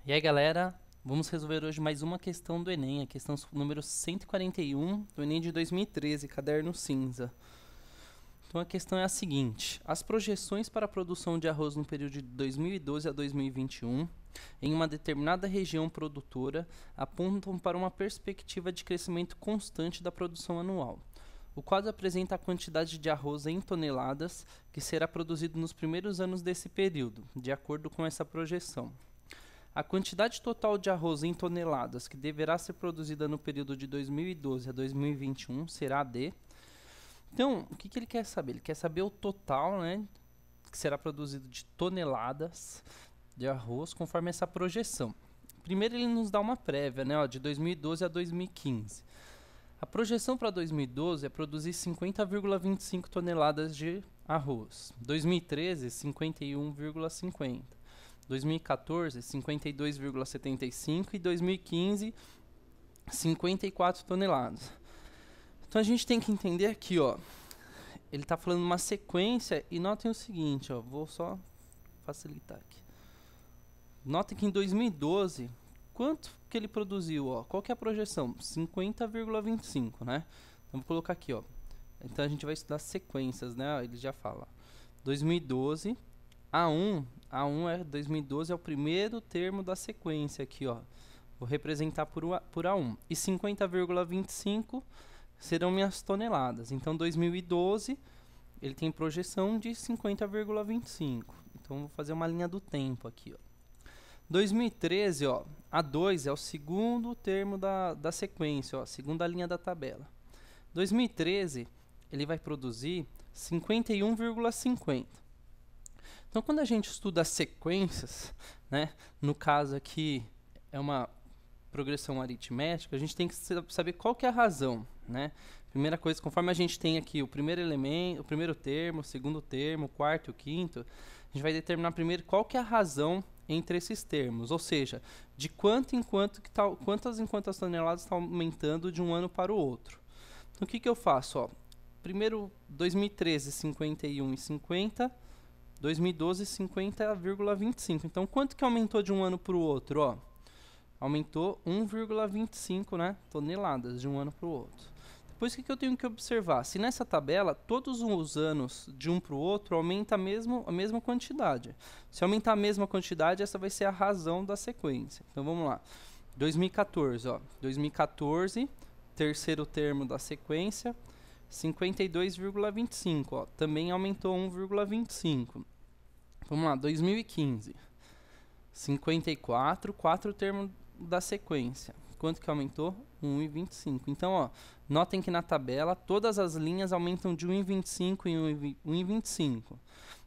E aí, galera, vamos resolver hoje mais uma questão do Enem, a questão número 141 do Enem de 2013, caderno cinza. Então a questão é a seguinte: as projeções para a produção de arroz no período de 2012 a 2021 em uma determinada região produtora apontam para uma perspectiva de crescimento constante da produção anual. O quadro apresenta a quantidade de arroz em toneladas que será produzido nos primeiros anos desse período, de acordo com essa projeção. A quantidade total de arroz em toneladas que deverá ser produzida no período de 2012 a 2021 será de... Então, o que ele quer saber? Ele quer saber o total, né, que será produzido de toneladas de arroz conforme essa projeção. Primeiro ele nos dá uma prévia, né, ó, de 2012 a 2015. A projeção para 2012 é produzir 50,25 toneladas de arroz. 2013, 51,50. 2014, 52,75 e 2015, 54 toneladas. Então a gente tem que entender aqui, ó, ele está falando uma sequência e notem o seguinte, ó, vou só facilitar aqui. Notem que em 2012, quanto que ele produziu, ó? Qual que é a projeção? 50,25, né? Então vou colocar aqui, ó. Então a gente vai estudar sequências, né? Ele já fala. 2012, A1 é 2012 é o primeiro termo da sequência aqui, ó. Vou representar por A1. E 50,25 serão minhas toneladas. Então 2012 ele tem projeção de 50,25. Então vou fazer uma linha do tempo aqui, ó. 2013, ó, A2 é o segundo termo da sequência, ó, segunda linha da tabela. 2013 ele vai produzir 51,50. Então, quando a gente estuda as sequências, né, no caso aqui é uma progressão aritmética, a gente tem que saber qual que é a razão, né? Primeira coisa, conforme a gente tem aqui o primeiro elemento, o primeiro termo, o segundo termo, o quarto e o quinto, a gente vai determinar primeiro qual que é a razão entre esses termos, ou seja, de quanto em quanto que tá, quantas em quantas toneladas está aumentando de um ano para o outro. Então, o que eu faço? Ó, primeiro, 2013, 51,50. 2012, 50,25. Então, quanto que aumentou de um ano para o outro? Ó, aumentou 1,25, né, toneladas de um ano para o outro. Depois, o que eu tenho que observar? Se nessa tabela, todos os anos de um para o outro aumenta a mesma quantidade. Se aumentar a mesma quantidade, essa vai ser a razão da sequência. Então, vamos lá. 2014, ó. 2014, terceiro termo da sequência, 52,25, ó, também aumentou 1,25. Vamos lá, 2015. 54, quarto termo da sequência. Quanto que aumentou? 1,25. Então, ó, notem que na tabela todas as linhas aumentam de 1,25 em 1,25.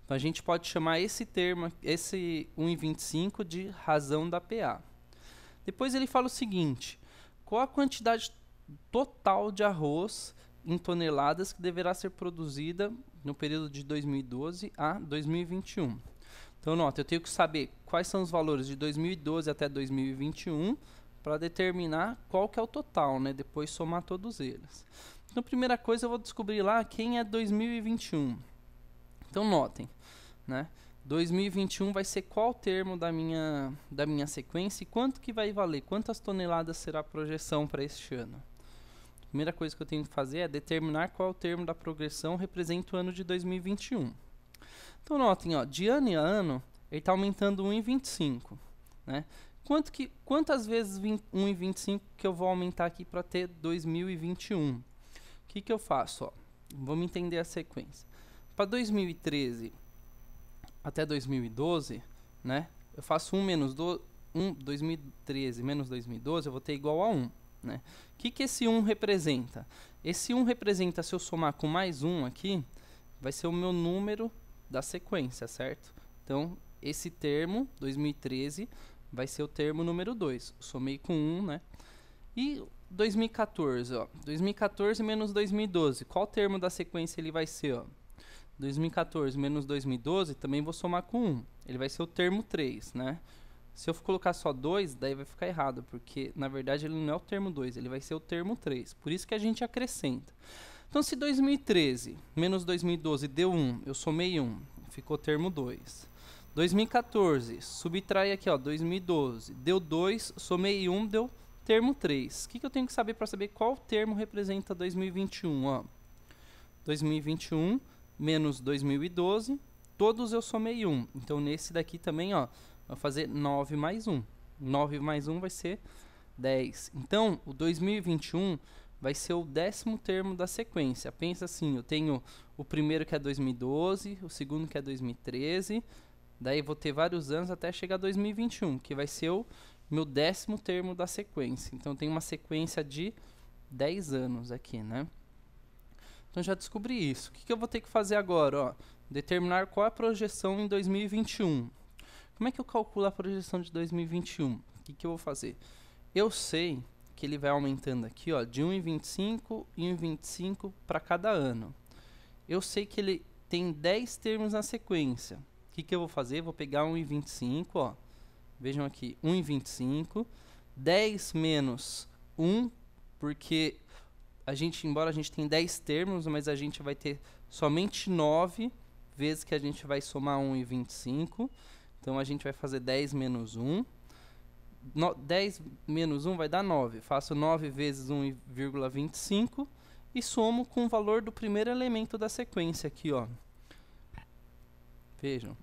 Então, a gente pode chamar esse termo, esse 1,25 de razão da PA. Depois ele fala o seguinte: qual a quantidade total de arroz em toneladas que deverá ser produzida no período de 2012 a 2021. Então, nota, eu tenho que saber quais são os valores de 2012 até 2021 para determinar qual que é o total, né? Depois somar todos eles. Então, primeira coisa, eu vou descobrir lá quem é 2021. Então, notem, né? 2021 vai ser qual termo da minha sequência e quanto que vai valer, quantas toneladas será a projeção para este ano. A primeira coisa que eu tenho que fazer é determinar qual termo da progressão representa o ano de 2021. Então, notem, ó, de ano em ano, ele está aumentando 1,25. Né? Quantas vezes 1,25 que eu vou aumentar aqui para ter 2021? O que eu faço? Ó? Vamos entender a sequência. Para 2013 até 2012, né, eu faço 2013 menos 2012, eu vou ter igual a 1. Né? O que esse 1 representa? Esse 1 representa, se eu somar com mais 1 aqui, vai ser o meu número da sequência, certo? Então, esse termo, 2013, vai ser o termo número 2. Somei com 1, né? E 2014, ó. 2014 menos 2012. Qual termo da sequência ele vai ser, ó? 2014 menos 2012, também vou somar com 1. Ele vai ser o termo 3, né? Se eu colocar só 2, daí vai ficar errado, porque na verdade ele não é o termo 2, ele vai ser o termo 3. Por isso que a gente acrescenta. Então, se 2013 menos 2012 deu 1, eu somei 1, ficou termo 2. 2014, subtrai aqui, ó, 2012, deu 2, somei 1, deu termo 3. O que eu tenho que saber para saber qual termo representa 2021? Ó? 2021 menos 2012, todos eu somei 1. Então, nesse daqui também, ó, vou fazer 9 mais 1. 9 mais 1 vai ser 10. Então, o 2021 vai ser o 10º termo da sequência. Pensa assim, eu tenho o primeiro que é 2012, o segundo que é 2013, daí vou ter vários anos até chegar a 2021, que vai ser o meu 10º termo da sequência. Então, tem uma sequência de 10 anos aqui, né? Então, já descobri isso. O que eu vou ter que fazer agora? Ó, determinar qual é a projeção em 2021. Como é que eu calculo a projeção de 2021? O que eu vou fazer? Eu sei que ele vai aumentando aqui, ó, de 1,25 e 1,25 para cada ano. Eu sei que ele tem 10 termos na sequência. O que eu vou fazer? Vou pegar 1,25, ó. Vejam aqui, 1,25. 10 menos 1, porque embora a gente tenha 10 termos, mas a gente vai ter somente 9 vezes que a gente vai somar 1,25. Então, a gente vai fazer 10 menos 1. 10 menos 1 vai dar 9. Faço 9 vezes 1,25 e somo com o valor do primeiro elemento da sequência aqui, ó. Vejam.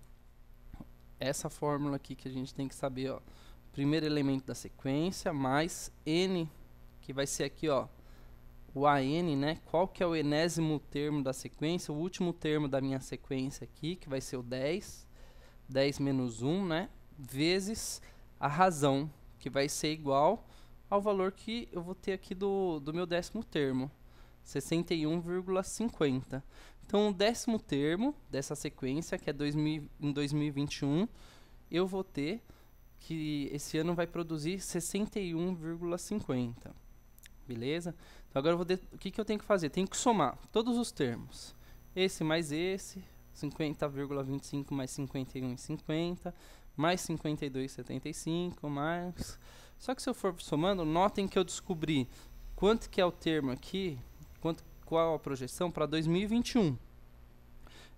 Essa fórmula aqui que a gente tem que saber, ó. Primeiro elemento da sequência mais n, que vai ser aqui, ó, o AN, né? Qual que é o enésimo termo da sequência? O último termo da minha sequência aqui, que vai ser o 10. 10 menos 1, né? Vezes a razão, que vai ser igual ao valor que eu vou ter aqui do meu 10º termo, 61,50. Então, o 10º termo dessa sequência, que é em 2021, eu vou ter que esse ano vai produzir 61,50. Beleza? Então, agora o que eu tenho que fazer? Tenho que somar todos os termos. Esse mais esse, 50,25 mais 51,50, mais 52,75, mais... Só que se eu for somando, notem que eu descobri quanto que é o termo aqui, qual a projeção para 2021.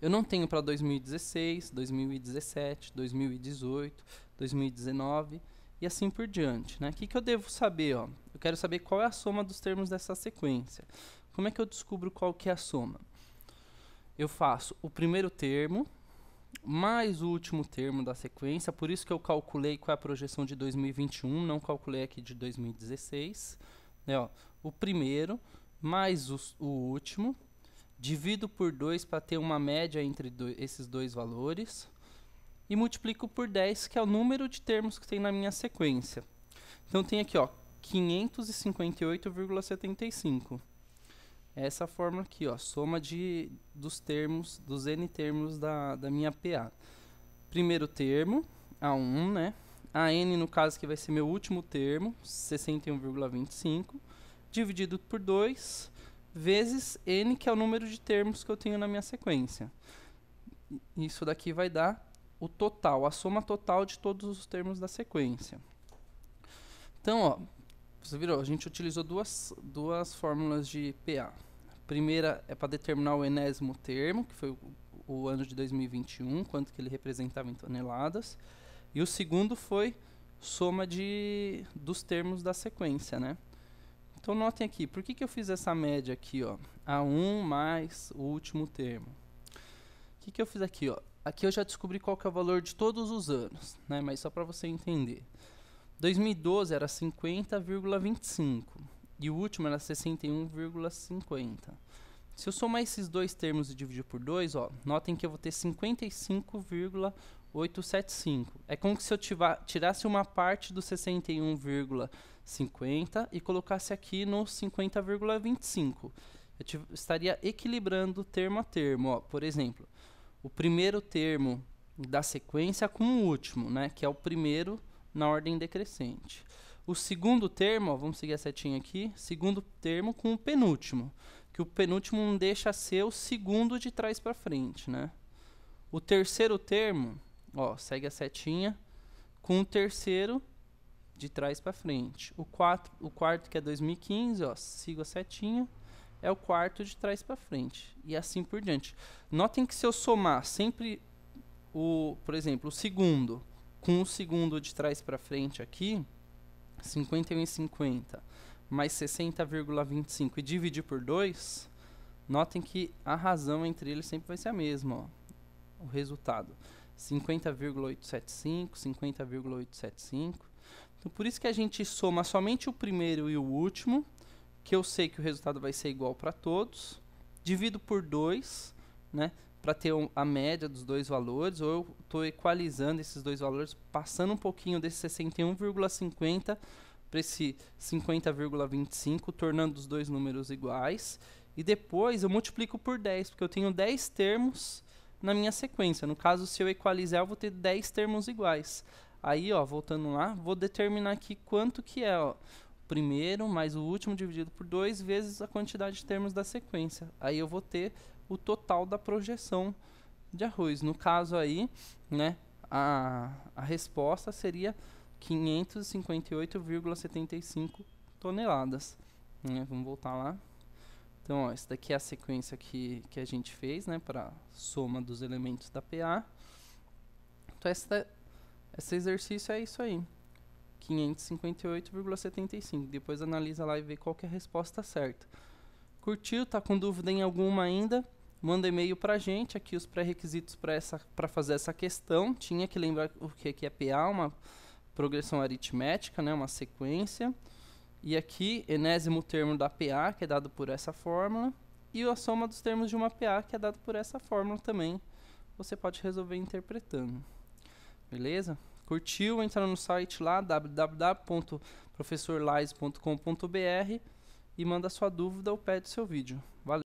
Eu não tenho para 2016, 2017, 2018, 2019 e assim por diante, né? O que eu devo saber? Ó? Eu quero saber qual é a soma dos termos dessa sequência. Como é que eu descubro qual que é a soma? Eu faço o primeiro termo mais o último termo da sequência, por isso que eu calculei qual é a projeção de 2021, não calculei aqui de 2016. Né, ó, o primeiro mais o último, divido por 2 para ter uma média entre esses dois valores, e multiplico por 10, que é o número de termos que tem na minha sequência. Então, tem aqui, ó, 558,75. Essa fórmula aqui, ó, soma dos termos, dos n termos da minha PA. Primeiro termo, A1, né? A n, no caso, que vai ser meu último termo, 61,25, dividido por 2, vezes n, que é o número de termos que eu tenho na minha sequência. Isso daqui vai dar o total, a soma total de todos os termos da sequência. Então, ó, você viu, a gente utilizou duas fórmulas de PA. A primeira é para determinar o enésimo termo, que foi o ano de 2021, quanto que ele representava em toneladas. E o segundo foi soma dos termos da sequência, né? Então, notem aqui, por que eu fiz essa média aqui, ó? A1 mais o último termo. O que eu fiz aqui, ó? Aqui eu já descobri qual que é o valor de todos os anos, né? Mas só para você entender. 2012 era 50,25 e o último era 61,50. Se eu somar esses dois termos e dividir por 2, ó, notem que eu vou ter 55,875. É como se eu tirasse uma parte do 61,50 e colocasse aqui no 50,25. Eu estaria equilibrando termo a termo. Ó. Por exemplo, o primeiro termo da sequência com o último, né, que é o primeiro na ordem decrescente. O segundo termo, ó, vamos seguir a setinha aqui, segundo termo com o penúltimo, que o penúltimo não deixa ser o segundo de trás para frente, né? O terceiro termo, ó, segue a setinha com o terceiro de trás para frente. O quarto que é 2015, ó, sigo a setinha, é o quarto de trás para frente e assim por diante. Notem que se eu somar sempre por exemplo, o segundo, com o segundo de trás para frente aqui, 51,50 mais 60,25 e dividir por 2, notem que a razão entre eles sempre vai ser a mesma, ó, o resultado. 50,875, 50,875. Então, por isso que a gente soma somente o primeiro e o último, que eu sei que o resultado vai ser igual para todos. Divido por 2, né, para ter a média dos dois valores, ou eu estou equalizando esses dois valores, passando um pouquinho desse 61,50 para esse 50,25, tornando os dois números iguais. E depois eu multiplico por 10, porque eu tenho 10 termos na minha sequência. No caso, se eu equalizar, eu vou ter 10 termos iguais. Aí, ó, voltando lá, vou determinar aqui quanto que é, ó, o primeiro mais o último dividido por 2 vezes a quantidade de termos da sequência. Aí eu vou ter o total da projeção de arroz. No caso aí, né, a resposta seria 558,75 toneladas. Vamos voltar lá. Então, ó, essa daqui é a sequência que a gente fez, né, para soma dos elementos da PA. Então, esse exercício é isso aí, 558,75. Depois analisa lá e vê qual que é a resposta certa. Curtiu? Tá com dúvida em alguma ainda? Manda e-mail pra gente. Aqui os pré-requisitos para fazer essa questão. Tinha que lembrar o que é PA, uma progressão aritmética, né, uma sequência. E aqui, enésimo termo da PA, que é dado por essa fórmula. E a soma dos termos de uma PA, que é dado por essa fórmula também. Você pode resolver interpretando. Beleza? Curtiu? Entra no site lá, www.professorlais.com.br, e manda sua dúvida ou pede seu vídeo. Valeu!